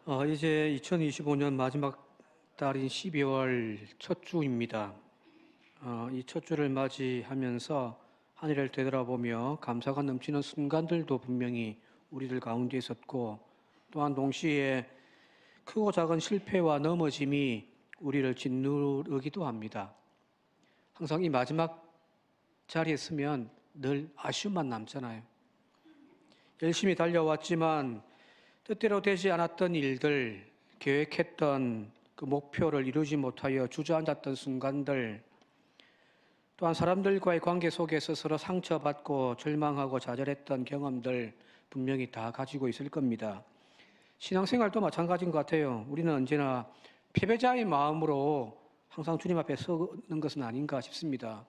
이제 2025년 마지막 달인 12월 첫 주입니다. 이 첫 주를 맞이하면서 한 해를 되돌아보며 감사가 넘치는 순간들도 분명히 우리들 가운데 있었고, 또한 동시에 크고 작은 실패와 넘어짐이 우리를 짓누르기도 합니다. 항상 이 마지막 자리에 서면 늘 아쉬움만 남잖아요. 열심히 달려왔지만 뜻대로 되지 않았던 일들, 계획했던 그 목표를 이루지 못하여 주저앉았던 순간들, 또한 사람들과의 관계 속에서 서로 상처받고 절망하고 좌절했던 경험들 분명히 다 가지고 있을 겁니다. 신앙생활도 마찬가지인 것 같아요. 우리는 언제나 패배자의 마음으로 항상 주님 앞에 서는 것은 아닌가 싶습니다.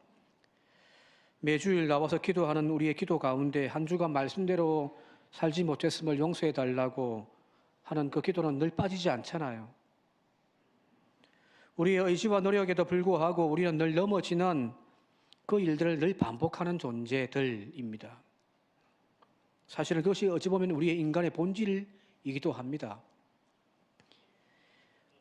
매주일 나와서 기도하는 우리의 기도 가운데 한 주간 말씀대로 살지 못했음을 용서해 달라고 하는 그 기도는 늘 빠지지 않잖아요. 우리의 의지와 노력에도 불구하고 우리는 늘 넘어지는 그 일들을 늘 반복하는 존재들입니다. 사실은 그것이 어찌 보면 우리의 인간의 본질이기도 합니다.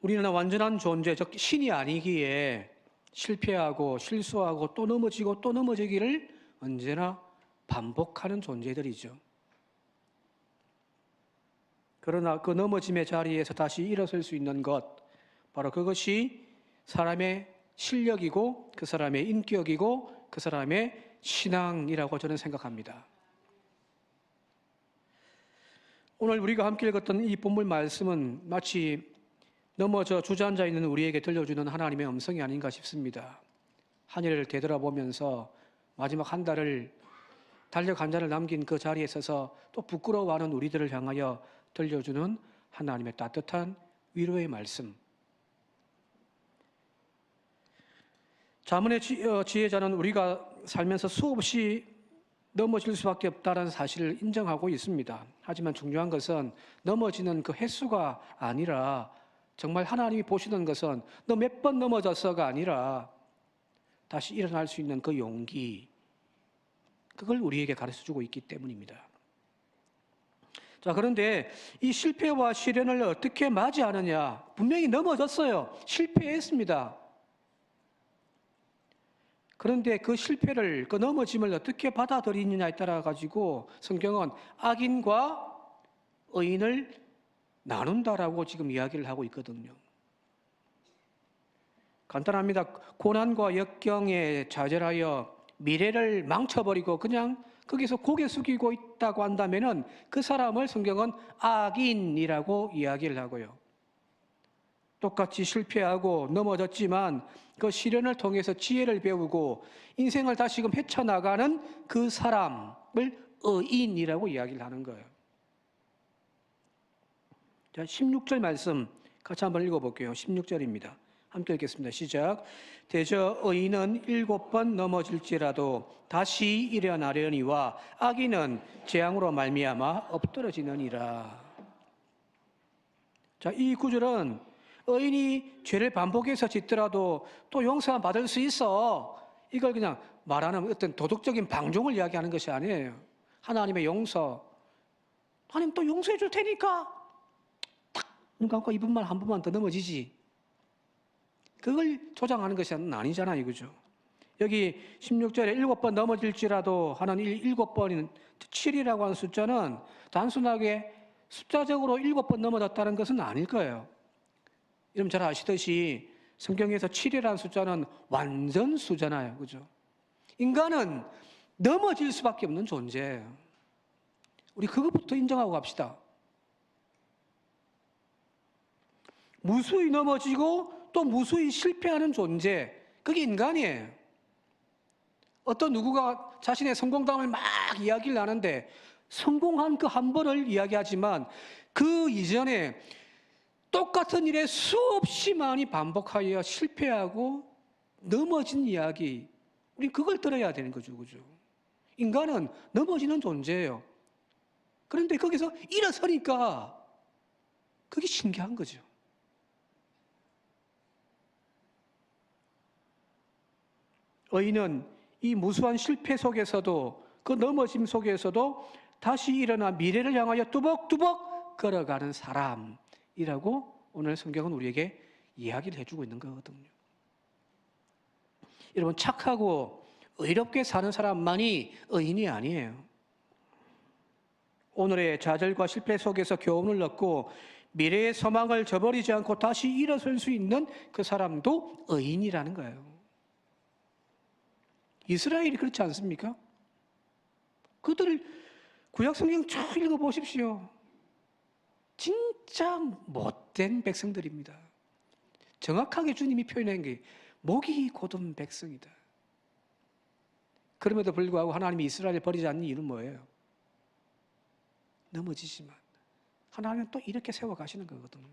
우리는 완전한 존재, 즉 신이 아니기에 실패하고 실수하고 또 넘어지고 또 넘어지기를 언제나 반복하는 존재들이죠. 그러나 그 넘어짐의 자리에서 다시 일어설 수 있는 것, 바로 그것이 사람의 실력이고 그 사람의 인격이고 그 사람의 신앙이라고 저는 생각합니다. 오늘 우리가 함께 읽었던 이 본문 말씀은 마치 넘어져 주저앉아 있는 우리에게 들려주는 하나님의 음성이 아닌가 싶습니다. 한 해를 되돌아보면서 마지막 한 달을 달력 한 장을 남긴 그 자리에 서서 또 부끄러워하는 우리들을 향하여 들려주는 하나님의 따뜻한 위로의 말씀. 자문의 지혜자는 우리가 살면서 수없이 넘어질 수밖에 없다는 사실을 인정하고 있습니다. 하지만 중요한 것은 넘어지는 그 횟수가 아니라 정말 하나님이 보시는 것은 너 몇 번 넘어졌어가 아니라 다시 일어날 수 있는 그 용기, 그걸 우리에게 가르쳐주고 있기 때문입니다. 자, 그런데 이 실패와 시련을 어떻게 맞이하느냐? 분명히 넘어졌어요. 실패했습니다. 그런데 그 실패를, 그 넘어짐을 어떻게 받아들이느냐에 따라 가지고 성경은 악인과 의인을 나눈다라고 지금 이야기를 하고 있거든요. 간단합니다. 고난과 역경에 좌절하여 미래를 망쳐버리고 그냥 거기서 고개 숙이고 있다고 한다면은 그 사람을 성경은 악인이라고 이야기를 하고요. 똑같이 실패하고 넘어졌지만 그 시련을 통해서 지혜를 배우고 인생을 다시금 헤쳐나가는 그 사람을 의인이라고 이야기를 하는 거예요. 자, 16절 말씀 같이 한번 읽어볼게요. 16절입니다. 함께 읽겠습니다. 시작. 대저 의인은 7번 넘어질지라도 다시 일어나려니와 악인은 재앙으로 말미암아 엎드러지느니라. 자, 이 구절은 의인이 죄를 반복해서 짓더라도 또 용서 받을 수 있어, 이걸 그냥 말하는 어떤 도덕적인 방종을 이야기하는 것이 아니에요. 하나님의 용서, 하나님 또 용서해 줄 테니까 딱 눈 감고 이분만 한 번만 더 넘어지지, 그걸 조장하는 것이 아니잖아요. 그죠? 여기 16절에 7번 넘어질지라도 하는 7번인 7이라고 하는 숫자는 단순하게 숫자적으로 7번 넘어졌다는 것은 아닐 거예요. 여러분 잘 아시듯이 성경에서 7이라는 숫자는 완전 수잖아요. 그죠? 인간은 넘어질 수밖에 없는 존재예요. 우리 그것부터 인정하고 갑시다. 무수히 넘어지고 또 무수히 실패하는 존재, 그게 인간이에요. 어떤 누구가 자신의 성공담을 막 이야기를 하는데 성공한 그 한 번을 이야기하지만 그 이전에 똑같은 일에 수없이 많이 반복하여 실패하고 넘어진 이야기, 우리 그걸 들어야 되는 거죠. 그죠? 인간은 넘어지는 존재예요. 그런데 거기서 일어서니까 그게 신기한 거죠. 의인은 이 무수한 실패 속에서도, 그 넘어짐 속에서도 다시 일어나 미래를 향하여 뚜벅뚜벅 걸어가는 사람, 오늘 성경은 우리에게 이야기를 해주고 있는 거거든요. 여러분, 착하고 의롭게 사는 사람만이 의인이 아니에요. 오늘의 좌절과 실패 속에서 교훈을 얻고 미래의 소망을 저버리지 않고 다시 일어설 수 있는 그 사람도 의인이라는 거예요. 이스라엘이 그렇지 않습니까? 그들을 구약성경 쭉 읽어보십시오. 진짜 못된 백성들입니다. 정확하게 주님이 표현한 게 목이 곧은 백성이다. 그럼에도 불구하고 하나님이 이스라엘을 버리지 않는 이유는 뭐예요? 넘어지지만 하나님은 또 이렇게 세워가시는 거거든요.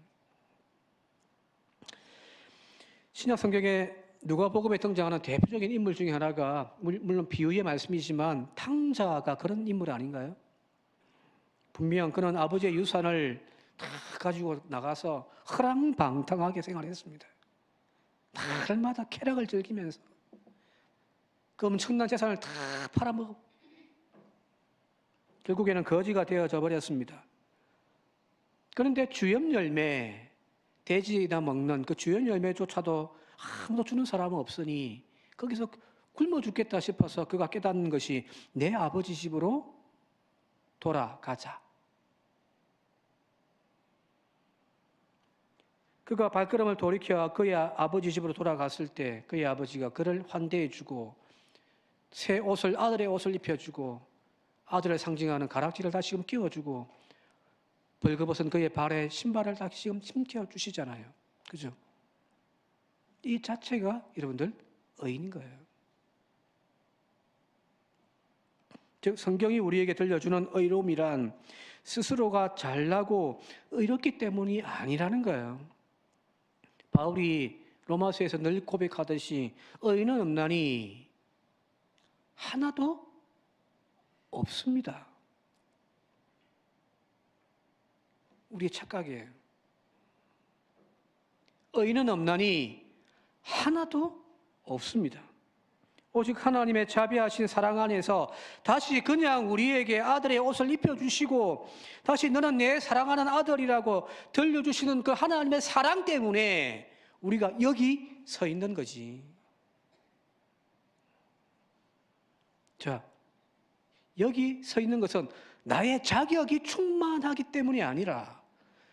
신약 성경에 누가복음에 등장하는 대표적인 인물 중에 하나가, 물론 비유의 말씀이지만 탕자가 그런 인물 아닌가요? 분명 그는 아버지의 유산을 다 가지고 나가서 허랑방탕하게 생활했습니다. 날마다 쾌락을 즐기면서 그 엄청난 재산을 다 팔아먹고 결국에는 거지가 되어져 버렸습니다. 그런데 주염 열매, 돼지나 먹는 그 주염 열매조차도 아무도 주는 사람은 없으니 거기서 굶어 죽겠다 싶어서 그가 깨닫는 것이 내 아버지 집으로 돌아가자. 그가 발걸음을 돌이켜 그의 아버지 집으로 돌아갔을 때 그의 아버지가 그를 환대해주고 새 옷을, 아들의 옷을 입혀주고 아들을 상징하는 가락지를 다시금 끼워주고 벌거벗은 그의 발에 신발을 다시금 심겨 주시잖아요. 그죠? 이 자체가 여러분들 의인인 거예요. 즉 성경이 우리에게 들려주는 의로움이란 스스로가 잘나고 의롭기 때문이 아니라는 거예요. 바울이 로마서에서 늘 고백하듯이 의인은 없나니 하나도 없습니다. 우리의 착각이에요. 의인은 없나니 하나도 없습니다. 오직 하나님의 자비하신 사랑 안에서 다시 그냥 우리에게 아들의 옷을 입혀주시고 다시 너는 내 사랑하는 아들이라고 들려주시는 그 하나님의 사랑 때문에 우리가 여기 서 있는 거지. 자, 여기 서 있는 것은 나의 자격이 충만하기 때문이 아니라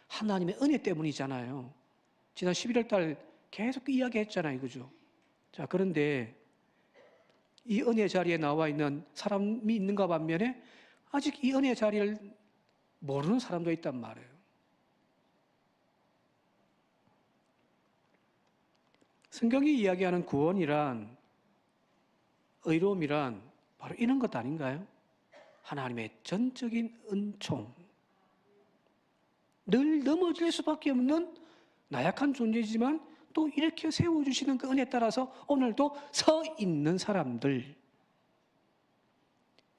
하나님의 은혜 때문이잖아요. 지난 11월 달 계속 이야기했잖아요. 그죠? 자, 그런데 이 은혜 자리에 나와 있는 사람이 있는가 반면에 아직 이 은혜 자리를 모르는 사람도 있단 말이에요. 성경이 이야기하는 구원이란, 의로움이란 바로 이런 것 아닌가요? 하나님의 전적인 은총. 늘 넘어질 수밖에 없는 나약한 존재지만 또 이렇게 세워주시는 그 은혜에 따라서 오늘도 서 있는 사람들.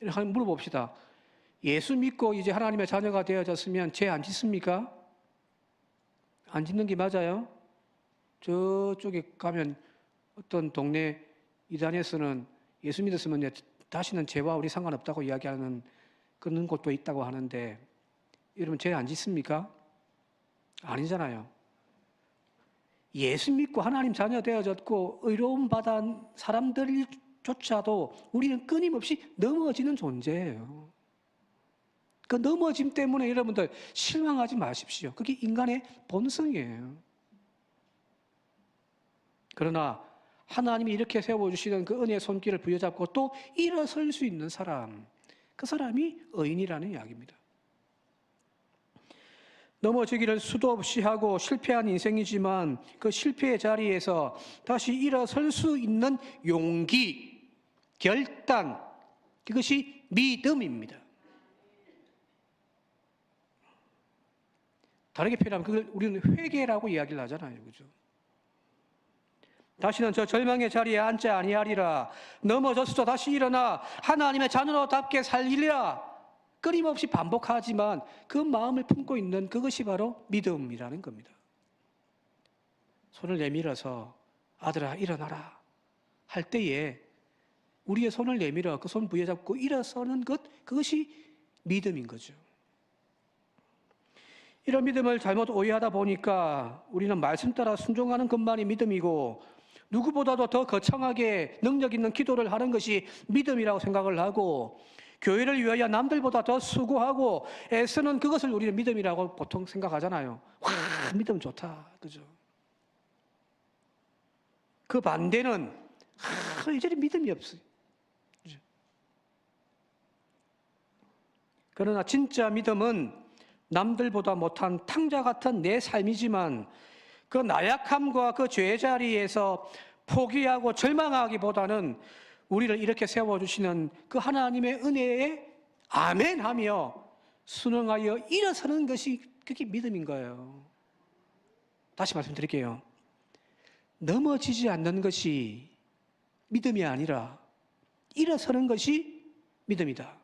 한번 물어봅시다. 예수 믿고 이제 하나님의 자녀가 되어졌으면 죄 안 짓습니까? 안 짓는 게 맞아요? 저쪽에 가면 어떤 동네 이단에서는 예수 믿었으면 다시는 죄와 우리 상관없다고 이야기하는 그런 곳도 있다고 하는데 여러분 죄 안 짓습니까? 아니잖아요. 예수 믿고 하나님 자녀 되어졌고 의로움 받은 사람들조차도 우리는 끊임없이 넘어지는 존재예요. 그 넘어짐 때문에 여러분들 실망하지 마십시오. 그게 인간의 본성이에요. 그러나 하나님이 이렇게 세워주시는 그 은혜의 손길을 부여잡고 또 일어설 수 있는 사람, 그 사람이 의인이라는 이야기입니다. 넘어지기를 수도 없이 하고 실패한 인생이지만 그 실패의 자리에서 다시 일어설 수 있는 용기, 결단, 그것이 믿음입니다. 다르게 표현하면 그걸 우리는 회개라고 이야기를 하잖아요. 그죠? 다시는 저 절망의 자리에 앉지 아니하리라. 넘어졌어도 다시 일어나 하나님의 자녀로답게 살리리라. 끊임없이 반복하지만 그 마음을 품고 있는 그것이 바로 믿음이라는 겁니다. 손을 내밀어서 아들아 일어나라 할 때에 우리의 손을 내밀어 그 손 부여잡고 일어서는 것, 그것이 믿음인 거죠. 이런 믿음을 잘못 오해하다 보니까 우리는 말씀 따라 순종하는 것만이 믿음이고 누구보다도 더 거창하게 능력 있는 기도를 하는 것이 믿음이라고 생각을 하고 교회를 위하여 남들보다 더 수고하고 애쓰는 그것을 우리는 믿음이라고 보통 생각하잖아요. 와, 믿음 좋다. 그죠? 그 반대는 이제는 믿음이 없어요. 그죠? 그러나 진짜 믿음은 남들보다 못한 탕자 같은 내 삶이지만 그 나약함과 그 죄의 자리에서 포기하고 절망하기보다는 우리를 이렇게 세워주시는 그 하나님의 은혜에 아멘하며 순응하여 일어서는 것이 그게 믿음인 거예요. 다시 말씀드릴게요. 넘어지지 않는 것이 믿음이 아니라 일어서는 것이 믿음이다.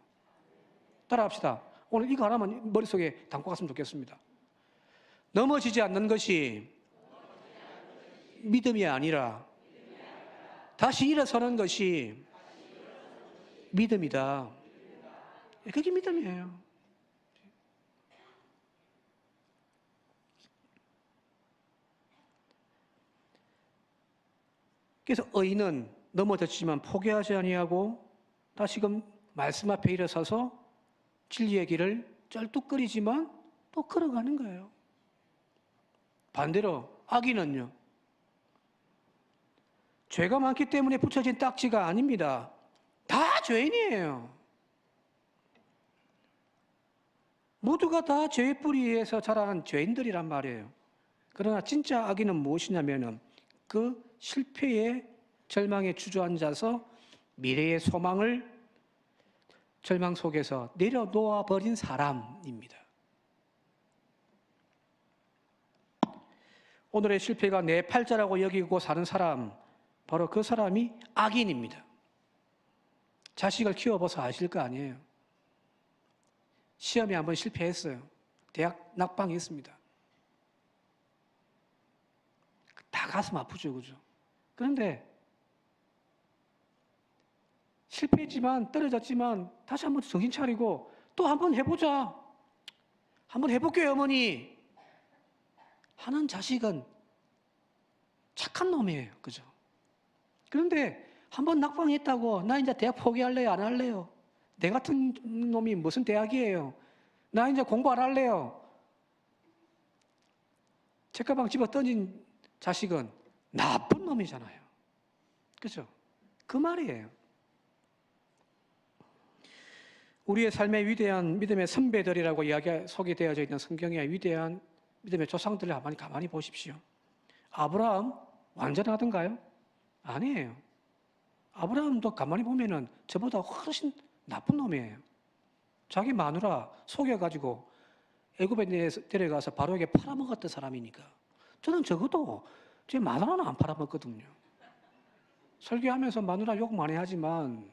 따라합시다. 오늘 이거 하나만 머릿속에 담고 갔으면 좋겠습니다. 넘어지지 않는 것이 믿음이 아니라 다시 일어서는 것이 믿음이다. 그게 믿음이에요. 그래서 의인은 넘어졌지만 포기하지 아니하고 다시금 말씀 앞에 일어서서 진리의 길을 쩔뚝거리지만 또 걸어가는 거예요. 반대로 악인은요. 죄가 많기 때문에 붙여진 딱지가 아닙니다. 다 죄인이에요. 모두가 다 죄의 뿌리에서 자란 죄인들이란 말이에요. 그러나 진짜 악인은 무엇이냐면 그 실패의 절망에 주저앉아서 미래의 소망을 절망 속에서 내려놓아 버린 사람입니다. 오늘의 실패가 내 팔자라고 여기고 사는 사람, 바로 그 사람이 악인입니다. 자식을 키워봐서 아실 거 아니에요. 시험에 한번 실패했어요. 대학 낙방했습니다. 다 가슴 아프죠, 그죠? 그런데 실패했지만 떨어졌지만 다시 한번 정신 차리고 또 한번 해보자. 한번 해볼게요, 어머니. 하는 자식은 착한 놈이에요, 그죠? 그런데 한번 낙방했다고 나 이제 대학 포기할래요, 안 할래요? 내 같은 놈이 무슨 대학이에요? 나 이제 공부 안 할래요. 책가방 집어 던진 자식은 나쁜 놈이잖아요. 그죠? 그 말이에요. 우리의 삶의 위대한 믿음의 선배들이라고 소개되어져 있는 성경의 위대한 믿음의 조상들을 한번 가만히 보십시오. 아브라함 완전하던가요? 아니에요. 아브라함도 가만히 보면은 저보다 훨씬 나쁜 놈이에요. 자기 마누라 속여가지고 애굽에 데려가서 바로에게 팔아먹었던 사람이니까. 저는 적어도 제 마누라는 안 팔아먹거든요. 설교하면서 마누라 욕 많이 하지만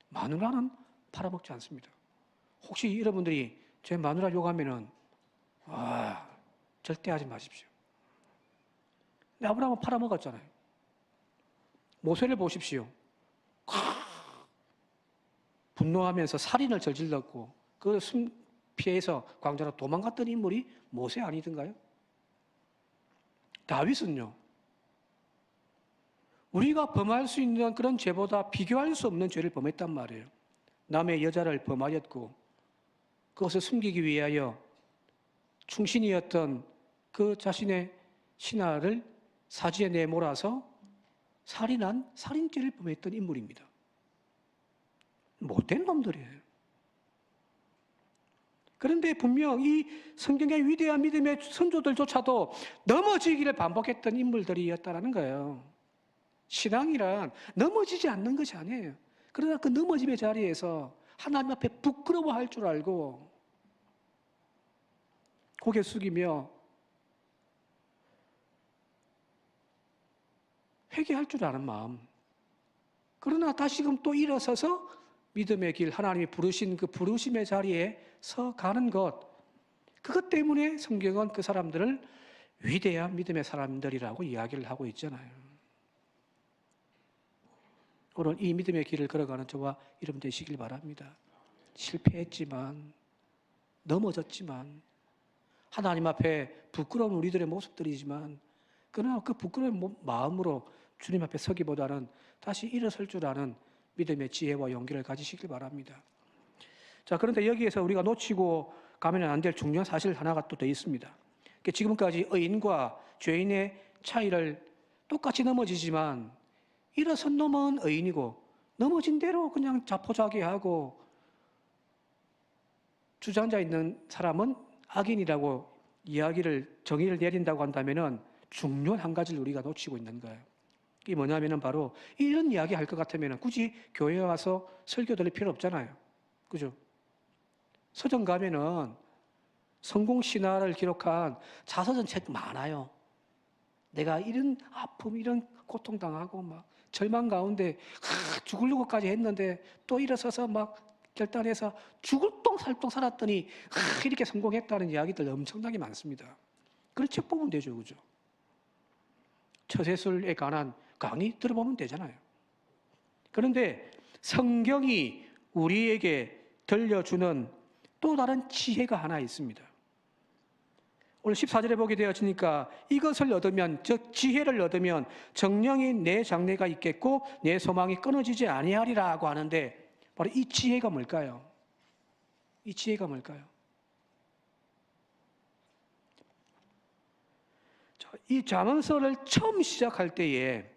마누라는 팔아먹지 않습니다. 혹시 여러분들이 제 마누라 욕하면은 절대 하지 마십시오. 근데 아브라함은 팔아먹었잖아요. 모세를 보십시오. 분노하면서 살인을 저질렀고 그 피해서 광자로 도망갔던 인물이 모세 아니던가요? 다윗은요. 우리가 범할 수 있는 그런 죄보다 비교할 수 없는 죄를 범했단 말이에요. 남의 여자를 범하였고 그것을 숨기기 위하여 충신이었던 그 자신의 신하를 사지에 내몰아서 살인한 살인죄를 범했던 인물입니다. 못된 놈들이에요. 그런데 분명 이 성경의 위대한 믿음의 선조들조차도 넘어지기를 반복했던 인물들이었다는 거예요. 신앙이란 넘어지지 않는 것이 아니에요. 그러나 그 넘어짐의 자리에서 하나님 앞에 부끄러워할 줄 알고 고개 숙이며 회개할 줄 아는 마음. 그러나 다시금 또 일어서서 믿음의 길, 하나님이 부르신 그 부르심의 자리에 서 가는 것. 그것 때문에 성경은 그 사람들을 위대한 믿음의 사람들이라고 이야기를 하고 있잖아요. 오늘 이 믿음의 길을 걸어가는 저와 여러분 되시길 바랍니다. 실패했지만, 넘어졌지만, 하나님 앞에 부끄러운 우리들의 모습들이지만 그러나 그 부끄러운 마음으로 주님 앞에 서기보다는 다시 일어설 줄 아는 믿음의 지혜와 용기를 가지시길 바랍니다. 자, 그런데 여기에서 우리가 놓치고 가면 안 될 중요한 사실 하나가 또 더 있습니다. 지금까지 의인과 죄인의 차이를 똑같이 넘어지지만 일어선 놈은 의인이고 넘어진 대로 그냥 자포자기하고 주장자 있는 사람은 악인이라고 정의를 내린다고 한다면은 중요한 한 가지를 우리가 놓치고 있는 거예요. 이게 뭐냐면은 바로 이런 이야기 할 것 같으면 굳이 교회에 와서 설교 들을 필요 없잖아요. 그죠? 서점 가면은 성공 신화를 기록한 자서전 책 많아요. 내가 이런 아픔, 이런 고통 당하고 막 절망 가운데 죽으려고까지 했는데 또 일어서서 막 결단해서 죽을 똥 살 똥 살았더니 이렇게 성공했다는 이야기들 엄청나게 많습니다. 그런 책 보면 되죠, 그죠? 처세술에 관한 강의 들어보면 되잖아요. 그런데 성경이 우리에게 들려주는 또 다른 지혜가 하나 있습니다. 오늘 14절에 보게 되어지니까 이것을 얻으면, 즉 지혜를 얻으면 정령이 내 장래가 있겠고 내 소망이 끊어지지 아니하리라고 하는데 바로 이 지혜가 뭘까요? 이 지혜가 뭘까요? 이 잠언서를 처음 시작할 때에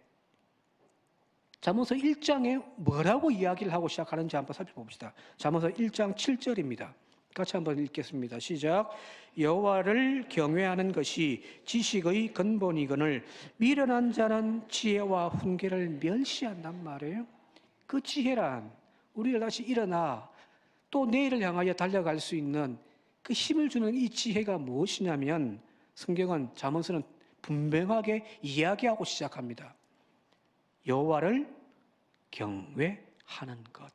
잠언서 1장에 뭐라고 이야기를 하고 시작하는지 한번 살펴봅시다. 잠언서 1장 7절입니다. 같이 한번 읽겠습니다. 시작. 여호와를 경외하는 것이 지식의 근본이거늘 미련한 자는 지혜와 훈계를 멸시한단 말이에요. 그 지혜란 우리를 다시 일어나 또 내일을 향하여 달려갈 수 있는 그 힘을 주는 이 지혜가 무엇이냐면 성경은 잠언서는 분명하게 이야기하고 시작합니다. 여호와를 경외하는 것.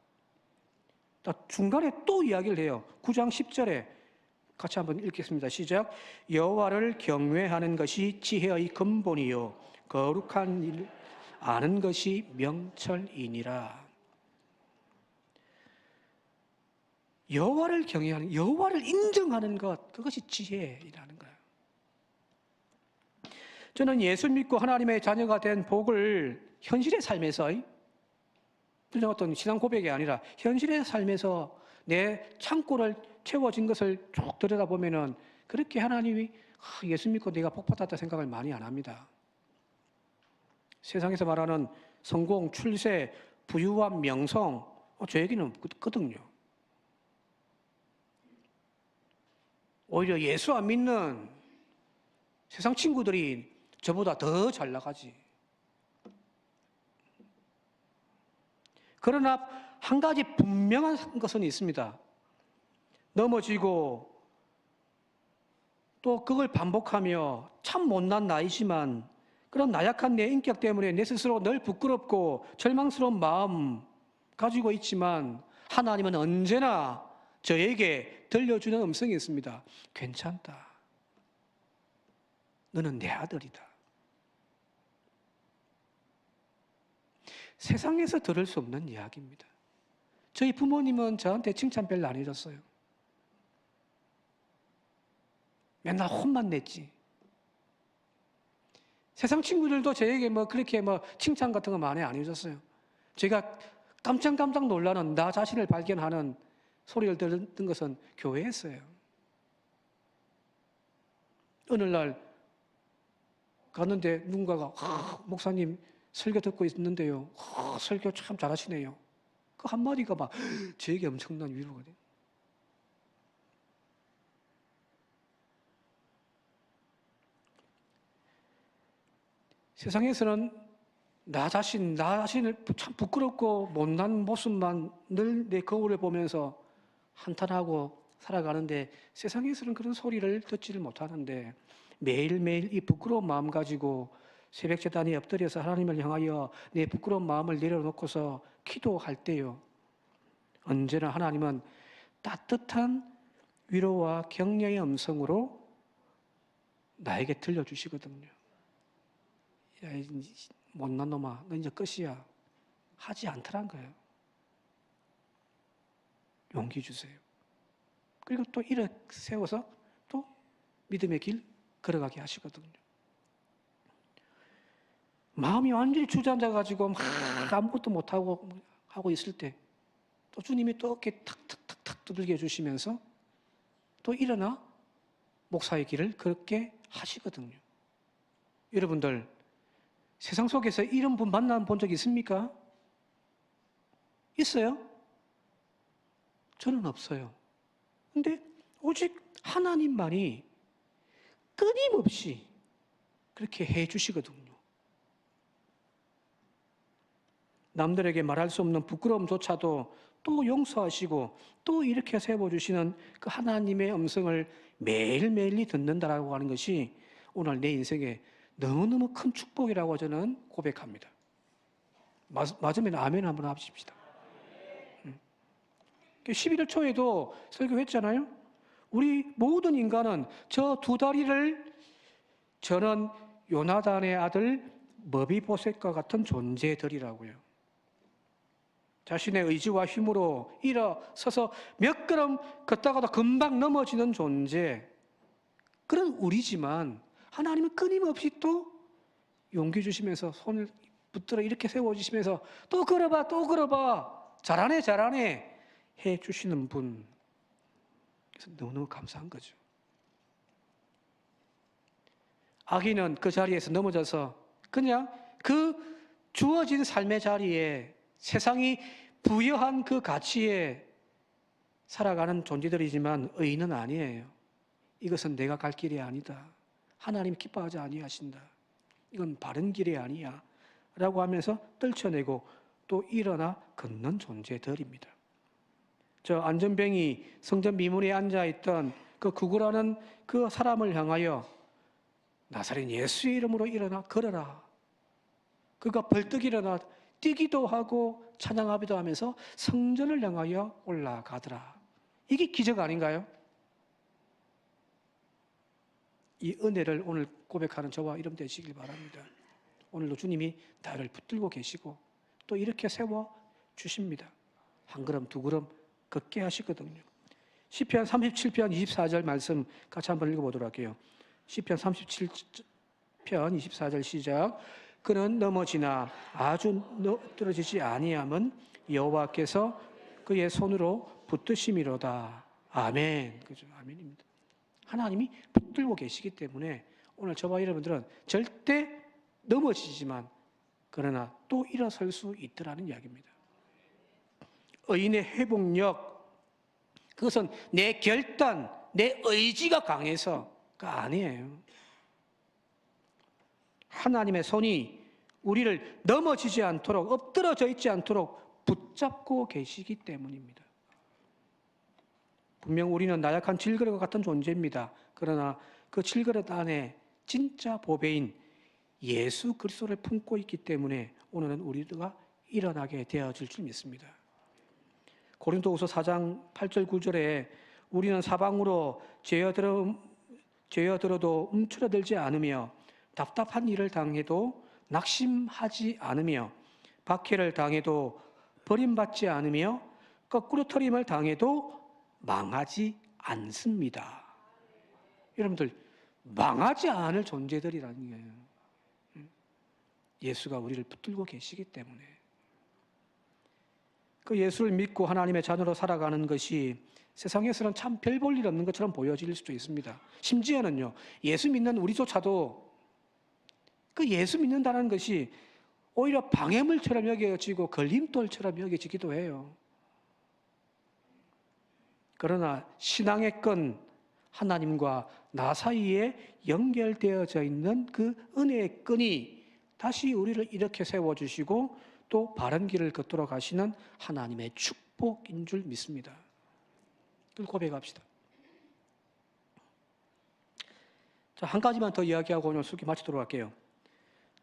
중간에 또 이야기를 해요. 9장 10절에 같이 한번 읽겠습니다. 시작. 여호와를 경외하는 것이 지혜의 근본이요 거룩한 일 아는 것이 명철이니라. 여호와를 경외하는, 여호와를 인정하는 것, 그것이 지혜라는 거예요. 저는 예수 믿고 하나님의 자녀가 된 복을 현실의 삶에서, 그냥 어떤 신앙 고백이 아니라 현실의 삶에서 내 창고를 채워진 것을 쭉 들여다보면은 그렇게 하나님이 예수 믿고 내가 복 받았다 생각을 많이 안 합니다. 세상에서 말하는 성공, 출세, 부유와 명성, 저 얘기는 없거든요. 오히려 예수 안 믿는 세상 친구들이 저보다 더 잘 나가지. 그러나 한 가지 분명한 것은 있습니다. 넘어지고 또 그걸 반복하며 참 못난 나이지만 그런 나약한 내 인격 때문에 내 스스로 늘 부끄럽고 절망스러운 마음 가지고 있지만 하나님은 언제나 저에게 들려주는 음성이 있습니다. 괜찮다. 너는 내 아들이다. 세상에서 들을 수 없는 이야기입니다. 저희 부모님은 저한테 칭찬 별로 안 해줬어요. 맨날 혼만 냈지. 세상 친구들도 저에게 그렇게 칭찬 같은 거 많이 안 해줬어요. 제가 깜짝깜짝 놀라는 나 자신을 발견하는 소리를 듣는 것은 교회에서요. 어느 날 갔는데 누군가가 목사님 설교 듣고 있는데요. 설교 참 잘하시네요. 그 한마디가 저에게 엄청난 위로가 돼요. 세상에서는 나 자신을 참 부끄럽고 못난 모습만 늘 내 거울을 보면서 한탄하고 살아가는데 세상에서는 그런 소리를 듣지를 못하는데 매일매일 이 부끄러운 마음 가지고 새벽 제단에 엎드려서 하나님을 향하여 내 부끄러운 마음을 내려놓고서 기도할 때요. 언제나 하나님은 따뜻한 위로와 격려의 음성으로 나에게 들려주시거든요. 야, 못난 놈아, 너 이제 끝이야. 하지 않더란 거예요. 용기 주세요. 그리고 또 일어 세워서 또 믿음의 길 걸어가게 하시거든요. 마음이 완전히 주저앉아가지고 막 아무것도 못하고 하고 있을 때 또 주님이 또 어깨 탁탁탁탁 두들겨 주시면서 또 일어나 목사의 길을 그렇게 하시거든요. 여러분들 세상 속에서 이런 분 만나본 적 있습니까? 있어요? 저는 없어요. 근데 오직 하나님만이 끊임없이 그렇게 해 주시거든요. 남들에게 말할 수 없는 부끄러움조차도 또 용서하시고 또 이렇게 세워주시는 그 하나님의 음성을 매일매일 듣는다라고 하는 것이 오늘 내 인생에 너무너무 큰 축복이라고 저는 고백합니다. 맞으면 아멘 한번 하십시다. 11월 초에도 설교했잖아요. 우리 모든 인간은 저 두 다리를 저는 요나단의 아들 머비보셋과 같은 존재들이라고요. 자신의 의지와 힘으로 일어서서 몇 걸음 걷다가도 금방 넘어지는 존재, 그런 우리지만 하나님은 끊임없이 또 용기 주시면서 손을 붙들어 이렇게 세워주시면서 또 걸어봐, 또 걸어봐, 잘하네, 잘하네 해주시는 분. 그래서 너무너무 감사한 거죠. 아기는 그 자리에서 넘어져서 그냥 그 주어진 삶의 자리에 세상이 부여한 그 가치에 살아가는 존재들이지만 의인은 아니에요. 이것은 내가 갈 길이 아니다. 하나님 기뻐하지 아니하신다. 이건 바른 길이 아니야. 라고 하면서 떨쳐내고 또 일어나 걷는 존재들입니다. 저 안전병이 성전 미문에 앉아있던 그 구구라는 그 사람을 향하여 나사렛 예수의 이름으로 일어나 걸어라. 그가 벌떡 일어나 뛰기도 하고 찬양하기도 하면서 성전을 향하여 올라가더라. 이게 기적 아닌가요? 이 은혜를 오늘 고백하는 저와 여러분 되시길 바랍니다. 오늘도 주님이 나를 붙들고 계시고 또 이렇게 세워 주십니다. 한 걸음 두 걸음 걷게 하시거든요. 시편 37편 24절 말씀 같이 한번 읽어보도록 할게요. 시편 37편 24절 시작. 그는 넘어지나 아주 떨어지지 아니함은 여호와께서 그의 손으로 붙드심이로다. 아멘. 그죠? 아멘입니다. 하나님이 붙들고 계시기 때문에 오늘 저와 여러분들은 절대 넘어지지만 그러나 또 일어설 수 있더라는 이야기입니다. 의인의 회복력, 그것은 내 결단, 내 의지가 강해서가 아니에요. 하나님의 손이 우리를 넘어지지 않도록, 엎드러져 있지 않도록 붙잡고 계시기 때문입니다. 분명 우리는 나약한 질그릇과 같은 존재입니다. 그러나 그 질그릇 안에 진짜 보배인 예수 그리스도를 품고 있기 때문에 오늘은 우리가 일어나게 되어질 줄 믿습니다. 고린도후서 4장 8절 9절에 우리는 사방으로 죄어들어도 움츠러들지 않으며 답답한 일을 당해도 낙심하지 않으며 박해를 당해도 버림받지 않으며 거꾸로 터림을 당해도 망하지 않습니다. 여러분들 망하지 않을 존재들이라는 거예요. 예수가 우리를 붙들고 계시기 때문에 그 예수를 믿고 하나님의 자녀로 살아가는 것이 세상에서는 참 별 볼 일 없는 것처럼 보여질 수도 있습니다. 심지어는요, 예수 믿는 우리조차도 그 예수 믿는다는 것이 오히려 방해물처럼 여겨지고 걸림돌처럼 여겨지기도 해요. 그러나 신앙의 끈, 하나님과 나 사이에 연결되어져 있는 그 은혜의 끈이 다시 우리를 이렇게 세워주시고 또 바른 길을 걷도록 하시는 하나님의 축복인 줄 믿습니다. 그걸 고백합시다. 자, 한 가지만 더 이야기하고 오늘 수기 마치도록 할게요.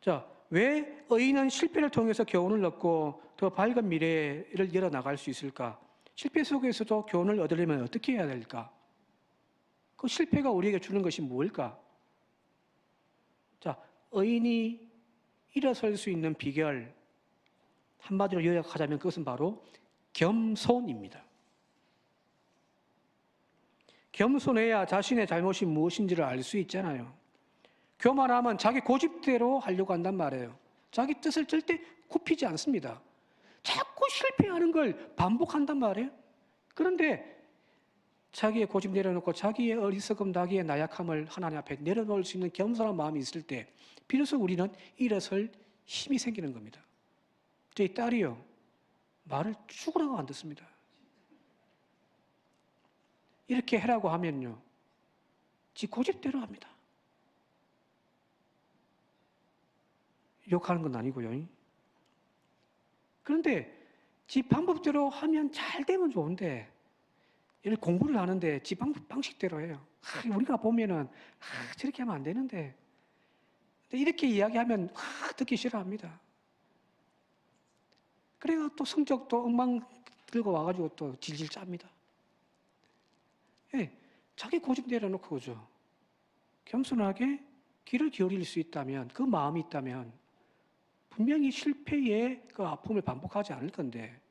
자, 왜 의인은 실패를 통해서 교훈을 얻고 더 밝은 미래를 열어나갈 수 있을까? 실패 속에서도 교훈을 얻으려면 어떻게 해야 될까? 그 실패가 우리에게 주는 것이 뭘까? 자, 의인이 일어설 수 있는 비결, 한마디로 요약하자면 그것은 바로 겸손입니다. 겸손해야 자신의 잘못이 무엇인지를 알 수 있잖아요. 교만하면 자기 고집대로 하려고 한단 말이에요. 자기 뜻을 절대 굽히지 않습니다. 자꾸 실패하는 걸 반복한단 말이에요. 그런데 자기의 고집 내려놓고 자기의 어리석음, 자기의 나약함을 하나님 앞에 내려놓을 수 있는 겸손한 마음이 있을 때 비로소 우리는 일어설 힘이 생기는 겁니다. 저희 딸이요, 말을 죽으라고 안 듣습니다. 이렇게 해라고 하면요, 지 고집대로 합니다. 욕하는 건 아니고요. 그런데 지 방법대로 하면 잘 되면 좋은데, 이렇게 공부를 하는데 지 방식대로 해요. 우리가 보면은 저렇게 하면 안 되는데, 이렇게 이야기하면 듣기 싫어합니다. 그래가 또 성적도 엉망 들고 와가지고 또 질질 짭니다. 예, 자기 고집 내려놓고 그죠. 겸손하게 귀를 기울일 수 있다면, 그 마음이 있다면 분명히 실패의 그 아픔을 반복하지 않을 건데,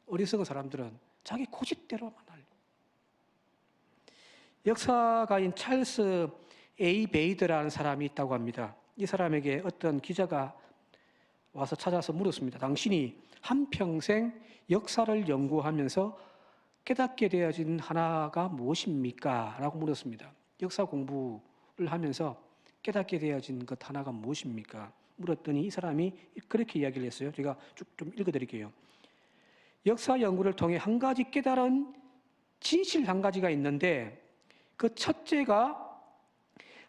어리석은 사람들은 자기 고집대로만 하려. 역사가인 찰스 A. 베이드라는 사람이 있다고 합니다. 이 사람에게 어떤 기자가 와서 찾아서 물었습니다. 당신이 한평생 역사를 연구하면서 깨닫게 되어진 하나가 무엇입니까? 라고 물었습니다. 역사 공부를 하면서 깨닫게 되어진 것 하나가 무엇입니까? 물었더니 이 사람이 그렇게 이야기를 했어요. 제가 쭉 좀 읽어드릴게요. 역사 연구를 통해 한 가지 깨달은 진실 한 가지가 있는데, 그 첫째가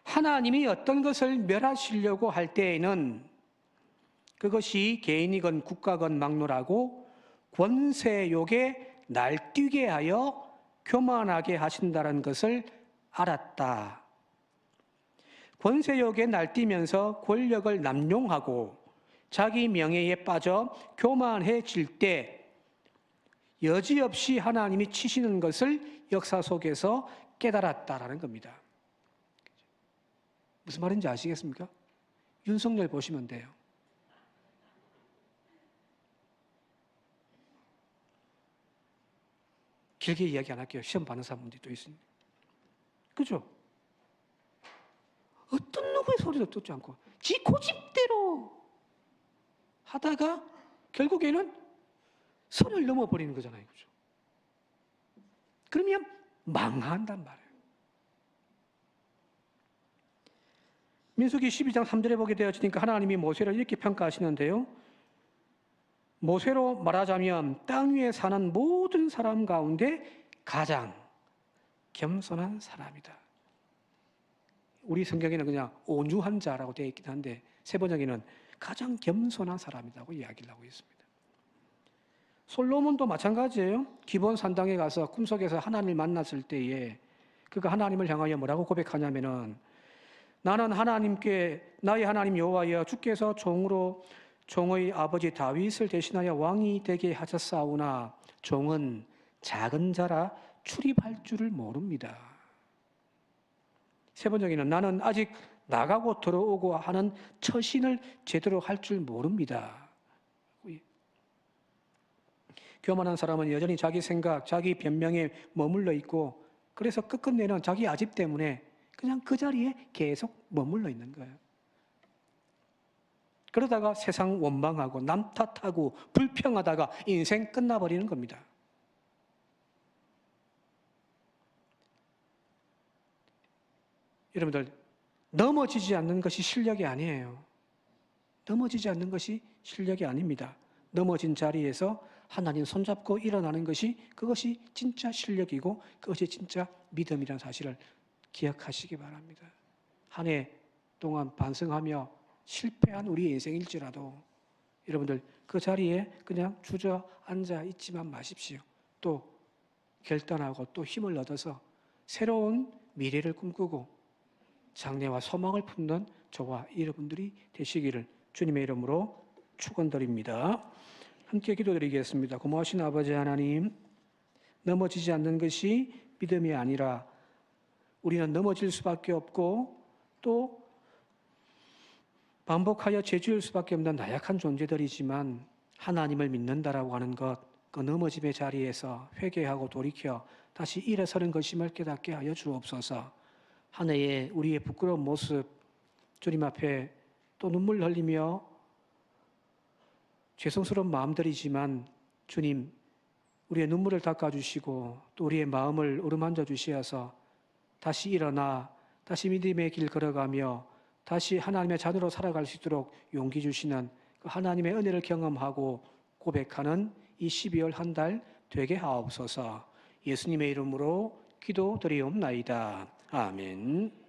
하나님이 어떤 것을 멸하시려고 할 때에는 그것이 개인이건 국가건 막론하고 권세욕에 날뛰게 하여 교만하게 하신다는 것을 알았다. 권세욕에 날뛰면서 권력을 남용하고 자기 명예에 빠져 교만해질 때 여지없이 하나님이 치시는 것을 역사 속에서 깨달았다라는 겁니다. 무슨 말인지 아시겠습니까? 윤석열 보시면 돼요. 길게 이야기 안 할게요. 시험 받는 사람들이 또 있으니까. 그죠? 어떤 누구의 소리도 듣지 않고 지 고집대로 하다가 결국에는 선을 넘어버리는 거잖아요. 그죠? 그러면 망한단 말이에요. 민수기 12장 3절에 보게 되어지니까 하나님이 모세를 이렇게 평가하시는데요. 모세로 말하자면 땅 위에 사는 모든 사람 가운데 가장 겸손한 사람이다. 우리 성경에는 그냥 온유한 자라고 되어 있긴 한데 세 번역에는 가장 겸손한 사람이라고 이야기를 하고 있습니다. 솔로몬도 마찬가지예요. 기본 산당에 가서 꿈속에서 하나님을 만났을 때에 그가 하나님을 향하여 뭐라고 고백하냐면은 나는 하나님께 나의 하나님 여호와여 주께서 종의 아버지 다윗을 대신하여 왕이 되게 하셨사오나 종은 작은 자라 출입할 줄을 모릅니다. 세 번째는 나는 아직 나가고 들어오고 하는 처신을 제대로 할 줄 모릅니다. 교만한 사람은 여전히 자기 생각, 자기 변명에 머물러 있고 그래서 끝끝내는 자기 아집 때문에 그냥 그 자리에 계속 머물러 있는 거예요. 그러다가 세상 원망하고 남 탓하고 불평하다가 인생 끝나버리는 겁니다. 여러분들, 넘어지지 않는 것이 실력이 아니에요. 넘어지지 않는 것이 실력이 아닙니다. 넘어진 자리에서 하나님 손잡고 일어나는 것이 그것이 진짜 실력이고 그것이 진짜 믿음이라는 사실을 기억하시기 바랍니다. 한 해 동안 반성하며 실패한 우리 인생일지라도 여러분들 그 자리에 그냥 주저앉아 있지만 마십시오. 또 결단하고 또 힘을 얻어서 새로운 미래를 꿈꾸고 장래와 소망을 품는 저와 여러분들이 되시기를 주님의 이름으로 축원드립니다. 함께 기도드리겠습니다. 고마우신 아버지 하나님, 넘어지지 않는 것이 믿음이 아니라 우리는 넘어질 수밖에 없고 또 반복하여 죄지을 수밖에 없는 나약한 존재들이지만 하나님을 믿는다라고 하는 것, 그 넘어짐의 자리에서 회개하고 돌이켜 다시 일어서는 것임을 깨닫게 하여 주옵소서. 한 해에 우리의 부끄러운 모습 주님 앞에 또 눈물 흘리며 죄송스러운 마음들이지만 주님 우리의 눈물을 닦아주시고 또 우리의 마음을 어루만져 주시어서 다시 일어나 다시 믿음의 길 걸어가며 다시 하나님의 자녀로 살아갈 수 있도록 용기 주시는 그 하나님의 은혜를 경험하고 고백하는 이 12월 한 달 되게 하옵소서. 예수님의 이름으로 기도드리옵나이다. 아멘.